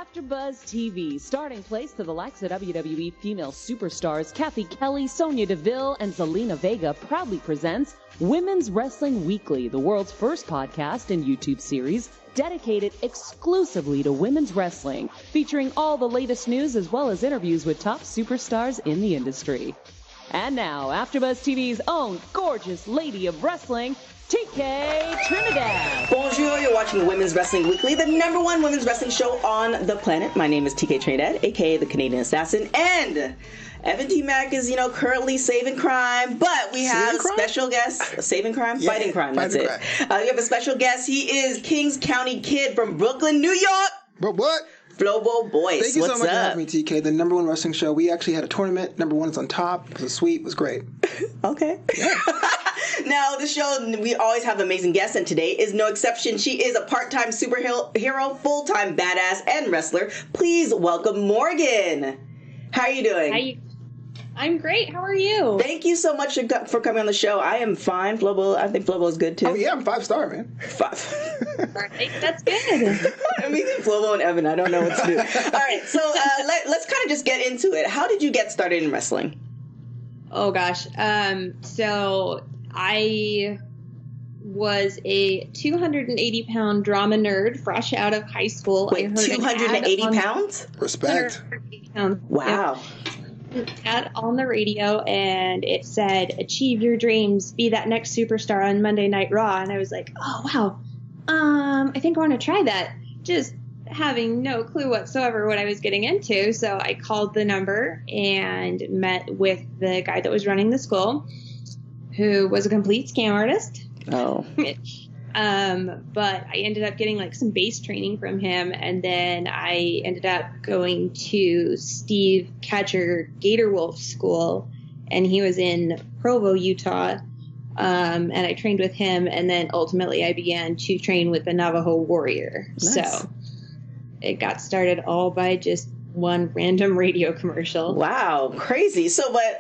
AfterBuzz TV, starting place to the likes of WWE female superstars Kathy Kelly, Sonya Deville, and Zelina Vega proudly presents Women's Wrestling Weekly, the world's first podcast and YouTube series dedicated exclusively to women's wrestling, featuring all the latest news as well as interviews with top superstars in the industry. And now, AfterBuzz TV's own gorgeous lady of wrestling, TK Trinidad. Bonjour, you're watching Women's Wrestling Weekly, the #1 women's wrestling show on the planet. My name is TK Trinidad, aka the Canadian Assassin, and Evan Mack is, currently saving crime, but we have a special guest. Saving crime? Yeah, fighting crime, that's it. We have a special guest. He is Kings County Kid from Brooklyn, New York. But what? Flobo Boyce. Thank you so much for having me, TK. The #1 wrestling show. We actually had a tournament. #1 is on top. It was sweet. It was great. Okay. Yeah. Now, the show, we always have amazing guests, and today is no exception. She is a part-time superhero, full-time badass, and wrestler. Please welcome Morgan. How are you doing? Hi. I'm great. How are you? Thank you so much for coming on the show. I am fine. Flobo, I think Flobo is good too. Oh yeah, I'm 5-star, man. 5. All right, that's good. I mean, Flobo and Evan, I don't know what to do. All right, so let's kind of just get into it. How did you get started in wrestling? Oh gosh. So I was a 280-pound drama nerd fresh out of high school. Wait, I heard 280 pounds? Respect. 280 pounds. Wow. Ad on the radio, and it said, "Achieve your dreams, be that next superstar on Monday Night Raw." And I was like, "Oh wow, I think I want to try that." Just having no clue whatsoever what I was getting into. So I called the number and met with the guy that was running the school, who was a complete scam artist. Oh. But I ended up getting some base training from him, and then I ended up going to Steve Catcher Gator Wolf School, and he was in Provo, Utah. And I trained with him, and then ultimately I began to train with the Navajo Warrior. Nice. So it got started all by just one random radio commercial. Wow, crazy. So, but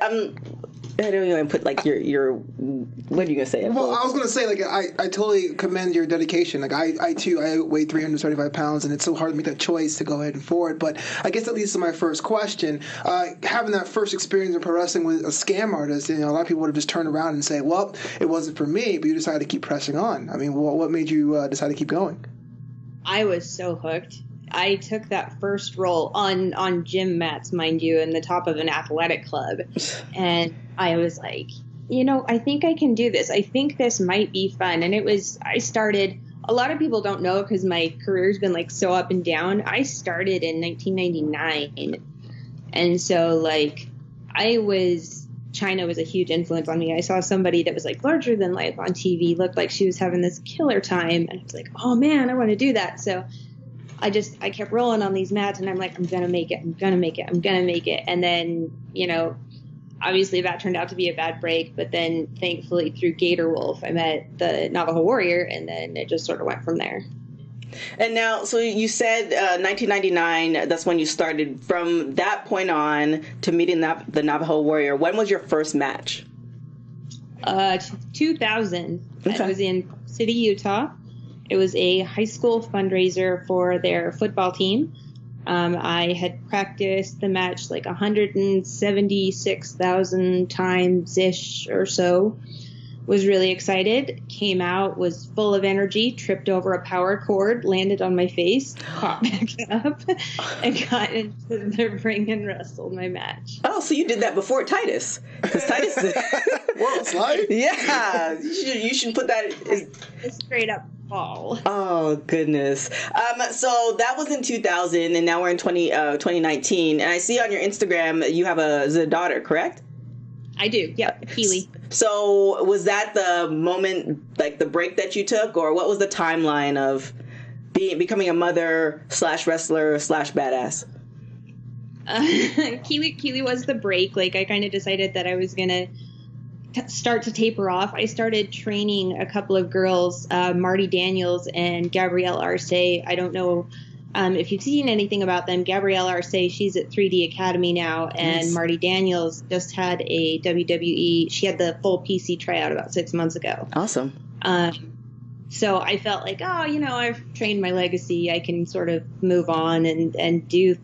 I don't even put your what are you gonna say? Well, I was gonna say I totally commend your dedication. I too weigh 375 pounds, and it's so hard to make that choice to go ahead and forward. But I guess that leads to my first question. Having that first experience in pro wrestling with a scam artist, a lot of people would have just turned around and say, "Well, it wasn't for me," but you decided to keep pressing on. I mean, what made you decide to keep going? I was so hooked. I took that first role on gym mats, mind you, in the top of an athletic club. And I was like, I think I can do this. I think this might be fun. And I started, a lot of people don't know because my career's been so up and down. I started in 1999. And so China was a huge influence on me. I saw somebody that was larger than life on TV, looked like she was having this killer time. And I was like, oh man, I want to do that. So I kept rolling on these mats, and I'm like, I'm going to make it. I'm going to make it. I'm going to make it. And then, obviously that turned out to be a bad break. But then thankfully through Gator Wolf, I met the Navajo Warrior, and then it just sort of went from there. And now, so you said 1999, that's when you started. From that point on to meeting the Navajo Warrior, when was your first match? 2000. Okay. I was in City, Utah. It was a high school fundraiser for their football team. I had practiced the match 176,000 times-ish or so. Was really excited. Came out, was full of energy, tripped over a power cord, landed on my face, popped back up, and got into the ring and wrestled my match. Oh, so you did that before Titus. Because Titus did. World slide? Yeah. You should put that. Straight up fall. Oh, goodness. So that was in 2000, and now we're in 2019. And I see on your Instagram you have a daughter, correct? I do, yeah, Keely. So was that the moment, the break that you took, or what was the timeline of becoming a mother / wrestler / badass? Keely was the break. I kind of decided that I was gonna start to taper off. I started training a couple of girls, Marty Daniels and Gabrielle Arce. I don't know if you've seen anything about them. Gabrielle Arce, she's at 3D Academy now, and nice. Marty Daniels just had a WWE. She had the full PC tryout about 6 months ago. Awesome. So I felt like, oh, I've trained my legacy. I can sort of move on and do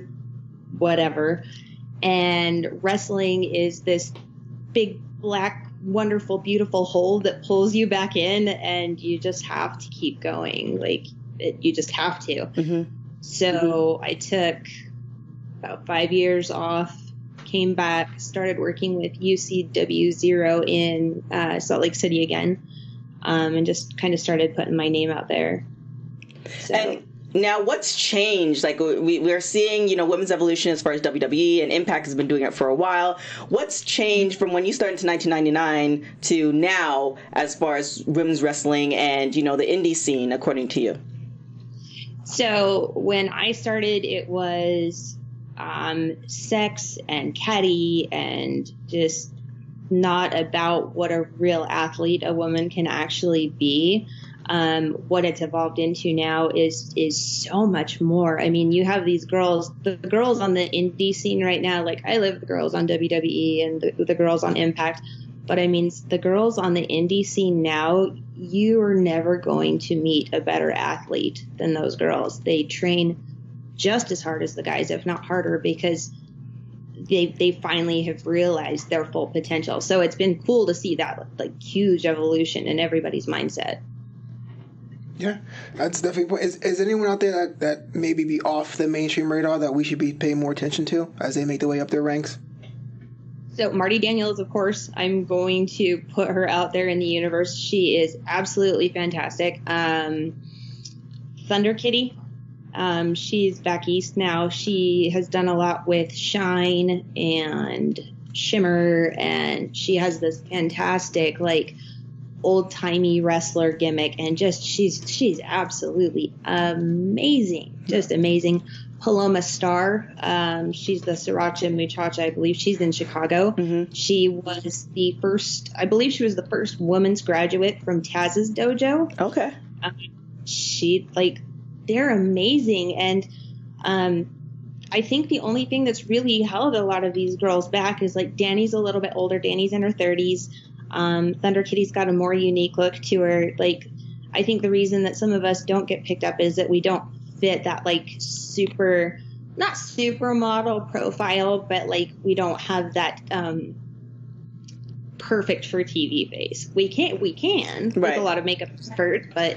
whatever. And wrestling is this big, black, wonderful, beautiful hole that pulls you back in, and you just have to keep going. You just have to. Mm-hmm. So I took about 5 years off, came back, started working with UCW Zero in Salt Lake City again. And just kind of started putting my name out there. So. And now what's changed? Like we're seeing, women's evolution as far as WWE, and Impact has been doing it for a while. What's changed from when you started in 1999 to now as far as women's wrestling and, the indie scene, according to you? So when I started, it was sex and catty and just not about what a real athlete a woman can actually be. What it's evolved into now is so much more. I mean, you have these girls, the girls on the indie scene right now, like I live the girls on WWE and the girls on Impact, but I mean, the girls on the indie scene now, you are never going to meet a better athlete than those girls. They train just as hard as the guys, if not harder, because they finally have realized their full potential. So it's been cool to see that huge evolution in everybody's mindset. Yeah, that's definitely. Is anyone out there that maybe be off the mainstream radar that we should be paying more attention to as they make their way up their ranks? So Marty Daniels, of course, I'm going to put her out there in the universe. She is absolutely fantastic. Thunder Kitty. She's back east now. She has done a lot with Shine and Shimmer, and she has this fantastic, old-timey wrestler gimmick, and just she's absolutely amazing. Just amazing. Paloma Star, she's the Sriracha Muchacha, I believe. She's in Chicago. Mm-hmm. She was the first woman's graduate from Taz's dojo. Okay. They're amazing. And I think the only thing that's really held a lot of these girls back is Danny's a little bit older. Danny's in her 30s. Thunder Kitty's got a more unique look to her. I think the reason that some of us don't get picked up is that we don't fit that super, not supermodel profile, but we don't have that perfect for TV face. We can right, with a lot of makeup effort, but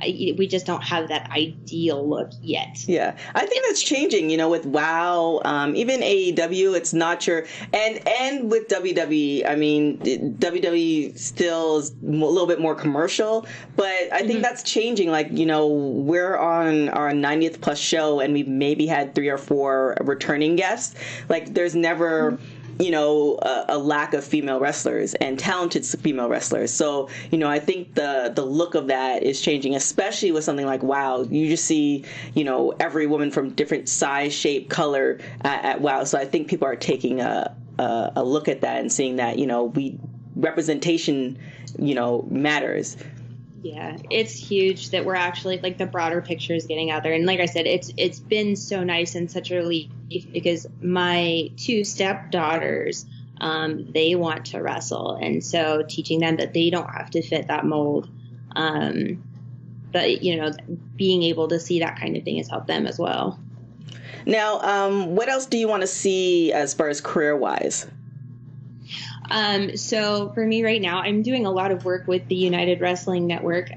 we just don't have that ideal look yet. Yeah, I think that's changing, with WOW, even AEW, it's not your, and with WWE, I mean, WWE still is a little bit more commercial, but I think that's changing. We're on our 90th plus show and we've maybe had 3 or 4 returning guests. There's never... a lack of female wrestlers and talented female wrestlers. So, I think the look of that is changing, especially with something like WOW. You just see, every woman from different size, shape, color at WOW. So I think people are taking a look at that and seeing that, representation, matters. Yeah, it's huge that we're actually the broader picture is getting out there. And like I said, it's been so nice and such a relief because my 2 stepdaughters, they want to wrestle. And so teaching them that they don't have to fit that mold. But, being able to see that kind of thing has helped them as well. Now, what else do you want to see as far as career-wise? So for me right now, I'm doing a lot of work with the United Wrestling Network.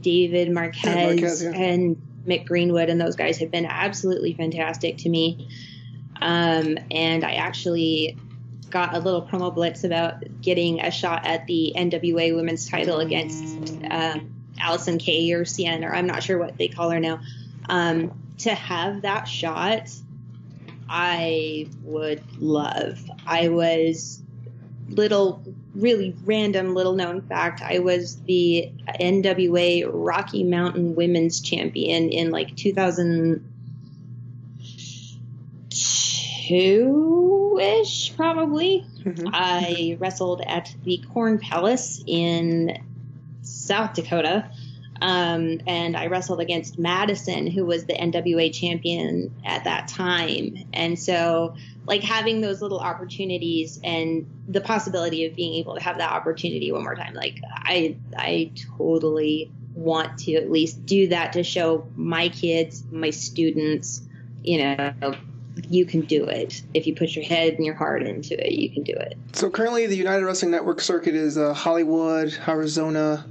David Marquez and Mick Greenwood and those guys have been absolutely fantastic to me. And I actually got a little promo blitz about getting a shot at the NWA women's title against Allison Kay or Cien, or I'm not sure what they call her now. To have that shot, I would love. I was really random little known fact. I was the NWA Rocky Mountain Women's Champion in 2002-ish, probably. Mm-hmm. I wrestled at the Corn Palace in South Dakota. And I wrestled against Madison, who was the NWA champion at that time. And so like having those little opportunities and the possibility of being able to have that opportunity one more time. Like I totally want to at least do that to show my kids, my students, you know, you can do it. If you put your head and your heart into it, you can do it. So currently the United Wrestling Network circuit is Hollywood, Arizona.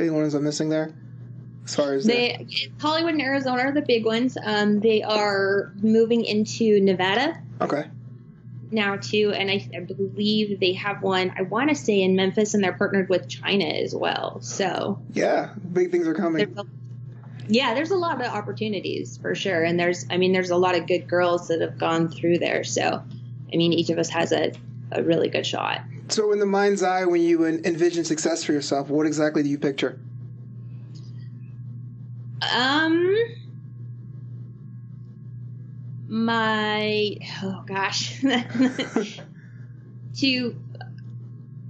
Anyone is missing there? As far as Hollywood and Arizona are the big ones. They are moving into Nevada. Okay. Now too, and I believe they have one, I want to say in Memphis, and they're partnered with China as well. So yeah, big things are coming. There's a lot of opportunities for sure, and there's a lot of good girls that have gone through there. So, I mean, each of us has a really good shot. So, in the mind's eye, when you envision success for yourself, what exactly do you picture?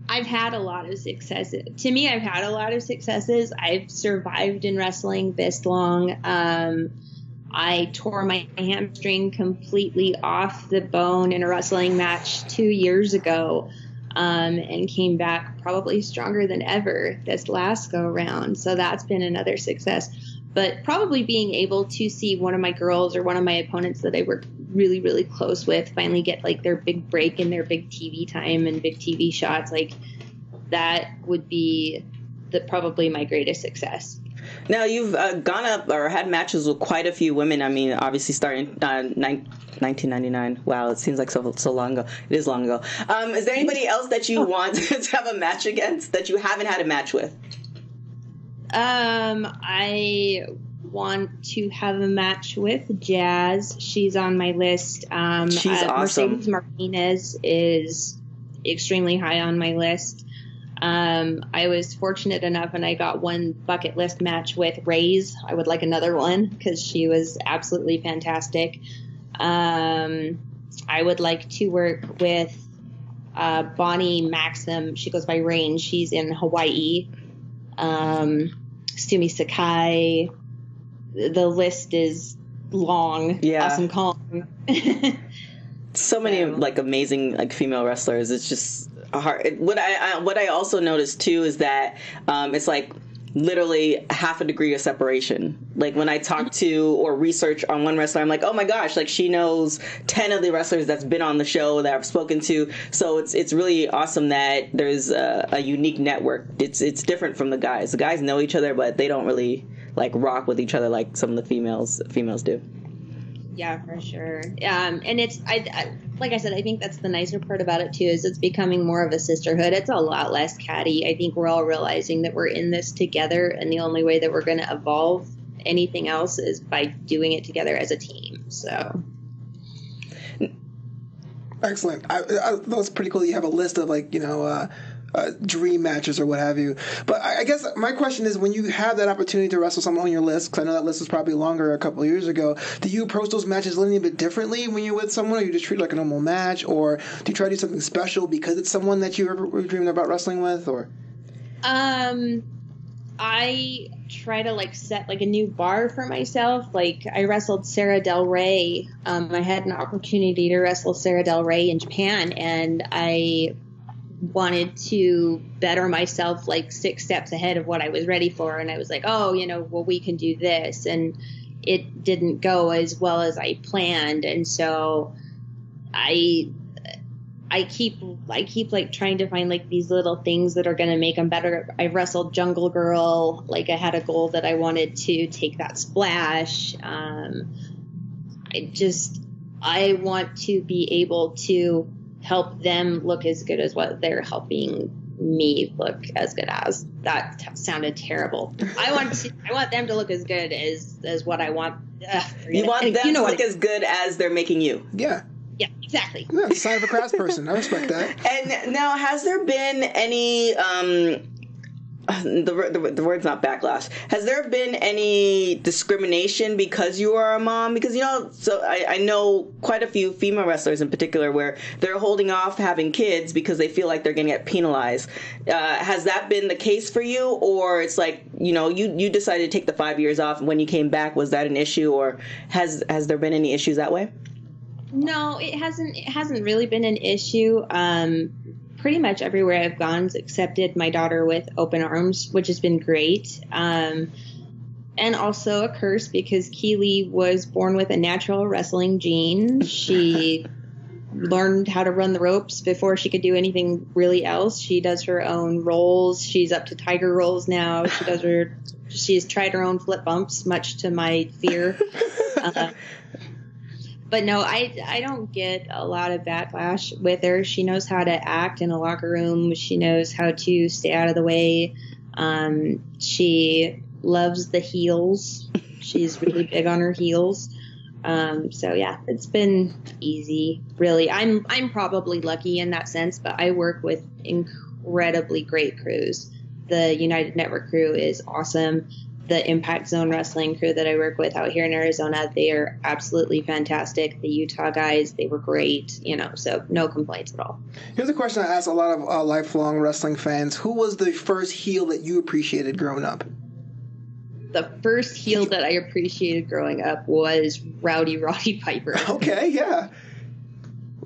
I've had a lot of successes. To me, I've had a lot of successes. I've survived in wrestling this long. I tore my hamstring completely off the bone in a wrestling match 2 years ago, and came back probably stronger than ever this last go round. So that's been another success. But probably being able to see one of my girls or one of my opponents that I worked really, really close with finally get like their big break and their big TV time and big TV shots, like that would be probably my greatest success. Now, you've gone up or had matches with quite a few women. I mean, obviously starting 1999. Wow, it seems like so long ago. It is long ago. Is there anybody else that you want to have a match against that you haven't had a match with? I want to have a match with Jazz. She's on my list. She's awesome. Mercedes Martinez is extremely high on my list. I was fortunate enough and I got one bucket list match with Ray's. I would like another one because she was absolutely fantastic. I would like to work with Bonnie Maxim. She goes by Rain. She's in Hawaii. Sumi Sakai. The list is long. Yeah. Awesome Kong. So many like amazing like female wrestlers. It's just hard. What I also noticed too is that it's like literally half a degree of separation. Like when I talk to or research on one wrestler, I'm like, oh my gosh, like she knows 10 of the wrestlers that's been on the show that I've spoken to. So it's really awesome that there's a unique network. It's different from the guys. The guys know each other, but they don't really like rock with each other like some of the females do. Yeah, for sure. And it's, like I said, I think that's the nicer part about it too, is it's becoming more of a sisterhood. It's a lot less catty. I think we're all realizing that we're in this together, and the only way that we're going to evolve anything else is by doing it together as a team. So. Excellent. I that's pretty cool. You have a list of like, dream matches or what have you. But I guess my question is, when you have that opportunity to wrestle someone on your list, because I know that list was probably longer a couple of years ago, do you approach those matches a little bit differently when you're with someone, or you just treat it like a normal match, or do you try to do something special because it's someone that you ever were dreaming about wrestling with, or? I try to like set like a new bar for myself. Like I wrestled Sarah Del Rey. I had an opportunity to wrestle Sarah Del Rey in Japan, and I wanted to better myself like 6 steps ahead of what I was ready for. And I was like, well, we can do this. And it didn't go as well as I planned. And so I keep like trying to find like these little things that are going to make them better. I wrestled Jungle Girl. Like I had a goal that I wanted to take that splash. I want to be able to help them look as good as what they're helping me look as good as. That sounded terrible. I want them to look as good as what I want. You want them to look as good as they're making you. Yeah. Yeah, exactly. Yeah, it's a sign of a craftsperson. I respect that. And now, has there been any the word's not backlash. Has there been any discrimination because you are a mom? Because, so I know quite a few female wrestlers in particular where they're holding off having kids because they feel like they're going to get penalized. Has that been the case for you? Or it's like, you decided to take the 5 years off, and when you came back, was that an issue? Or has there been any issues that way? No, it hasn't really been an issue. Pretty much everywhere I've gone has accepted my daughter with open arms, which has been great. And also a curse because Keely was born with a natural wrestling gene. She learned how to run the ropes before she could do anything really else. She does her own rolls. She's up to tiger rolls now. She's tried her own flip bumps, much to my fear. But no, I don't get a lot of backlash with her. She knows how to act in a locker room. She knows how to stay out of the way. She loves the heels. She's really big on her heels. So yeah, it's been easy, really. I'm probably lucky in that sense, but I work with incredibly great crews. The United Network crew is awesome. The Impact Zone Wrestling crew that I work with out here in Arizona, they are absolutely fantastic. The Utah guys, they were great, so no complaints at all. Here's a question I ask a lot of lifelong wrestling fans. Who was the first heel that you appreciated growing up? The first heel that I appreciated growing up was Roddy Piper. Okay, yeah.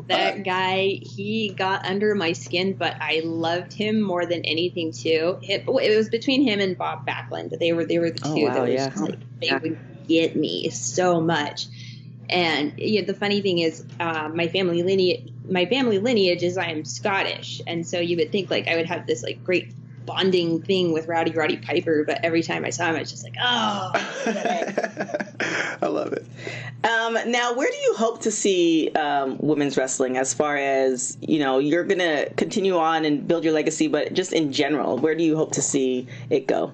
That guy, he got under my skin, but I loved him more than anything too. It was between him and Bob Backlund. They were the two that was they would get me so much. And the funny thing is, my family lineage is I am Scottish, and so you would think like I would have this like great bonding thing with Roddy Piper, but every time I saw him, I was just like, oh. I love it. Now, where do you hope to see women's wrestling as far as, you're going to continue on and build your legacy, but just in general, where do you hope to see it go?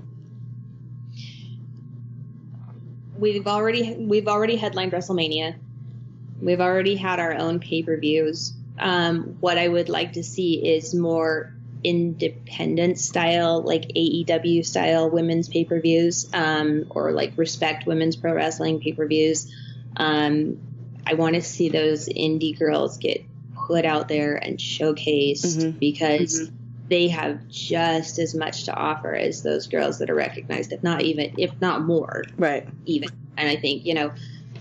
We've already headlined WrestleMania. We've already had our own pay-per-views. What I would like to see is more independent style, like AEW style women's pay-per-views, or like Respect Women's Pro Wrestling pay-per-views. I want to see those indie girls get put out there and showcased because they have just as much to offer as those girls that are recognized, if not more. Right. Even. And I think,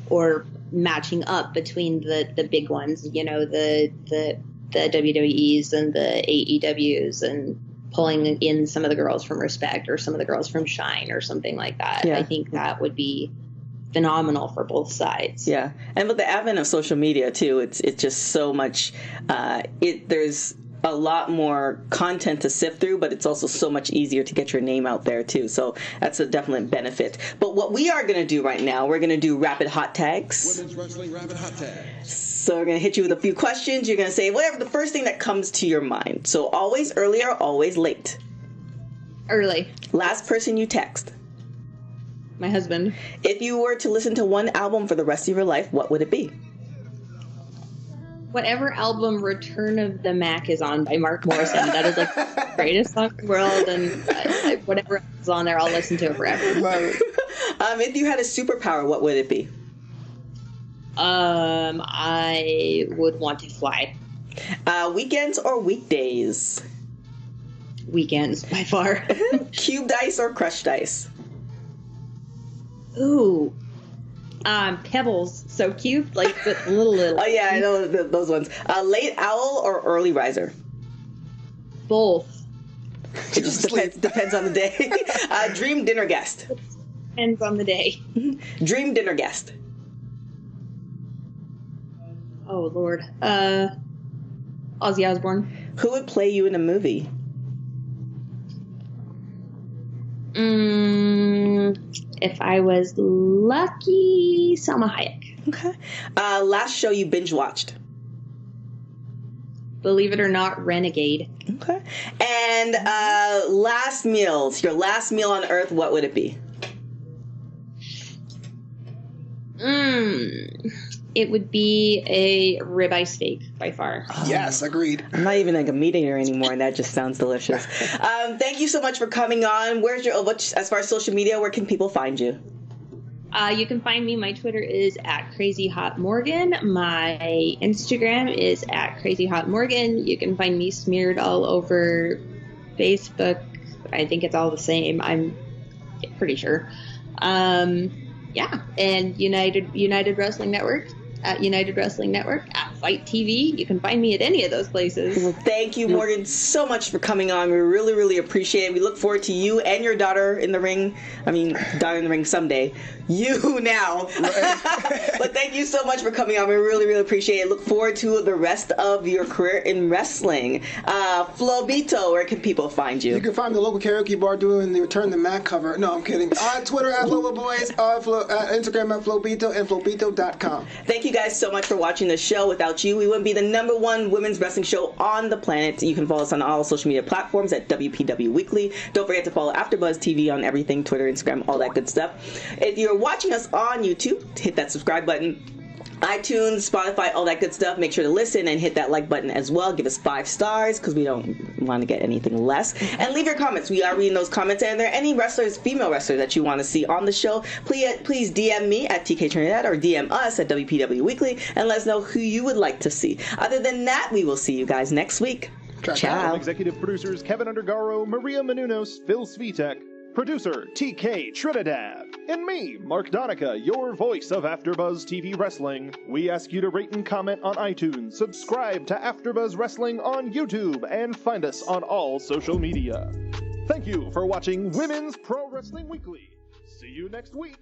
or matching up between the big ones, the WWEs and the AEWs, and pulling in some of the girls from Respect or some of the girls from Shine or something like that. Yeah. I think that would be phenomenal for both sides. Yeah. And with the advent of social media too, it's just so much, there's a lot more content to sift through, but it's also so much easier to get your name out there too. So that's a definite benefit. But what we are going to do right now, we're going to do rapid hot tags. Women's Wrestling Rapid Hot Tags. So we're going to hit you with a few questions. You're going to say whatever the first thing that comes to your mind. So always early or always late? Early. Last person you text? My husband. If you were to listen to one album for the rest of your life, what would it be? Whatever album Return of the Mac is on by Mark Morrison. That is like the greatest song in the world, and whatever is on there, I'll listen to it forever. If you had a superpower, what would it be? I would want to fly. Weekends or weekdays? Weekends, by far. Cubed ice or crushed ice? Ooh. Pebbles, so cute, like the little. Oh yeah, I know those ones. Late owl or early riser? Both. It just depends on the day. Dream dinner guest? Depends on the day. Dream dinner guest? Oh Lord, Ozzy Osbourne. Who would play you in a movie? If I was lucky, Salma Hayek. Okay. Last show you binge watched? Believe it or not, Renegade. Okay. And last meals, your last meal on Earth, what would it be? It would be a ribeye steak by far. Yes, agreed. I'm not even like a meat eater anymore, and that just sounds delicious. Thank you so much for coming on. As far as social media, where can people find you? You can find me. My Twitter is @CrazyHotMorgan. My Instagram is @CrazyHotMorgan. You can find me smeared all over Facebook. I think it's all the same. I'm pretty sure. Yeah, and United Wrestling Network. at United Wrestling Network, at Fight TV. You can find me at any of those places. Well, thank you, Morgan, so much for coming on. We really, really appreciate it. We look forward to you and your daughter in the ring. I mean, daughter in the ring someday. You now. But thank you so much for coming on. We really, really appreciate it. Look forward to the rest of your career in wrestling. Flobito, where can people find you? You can find the local karaoke bar doing the Return to Mac cover. No, I'm kidding. On Twitter at FloboBoys, Instagram at Flobito, and Flobito.com. Thank you guys so much for watching the show. Without you, we wouldn't be the #1 women's wrestling show on the planet. You can follow us on all social media platforms at WPW Weekly. Don't forget to follow AfterBuzz TV on everything, Twitter, Instagram, all that good stuff. If you're watching us on YouTube, hit that subscribe button. iTunes, Spotify, all that good stuff. Make sure to listen and hit that like button as well. Give us 5 stars because we don't want to get anything less. And leave your comments. We are reading those comments. And if there are any wrestlers, female wrestlers that you want to see on the show, please DM me at TK Trinidad or DM us at WPW Weekly and let us know who you would like to see. Other than that, we will see you guys next week. Ciao. Executive producers Kevin Undergaro, Maria Menounos, Phil Svitek, producer TK Trinidad, and me, Mark Donica, your voice of AfterBuzz TV Wrestling. We ask you to rate and comment on iTunes, subscribe to AfterBuzz Wrestling on YouTube, and find us on all social media. Thank you for watching Women's Pro Wrestling Weekly. See you next week.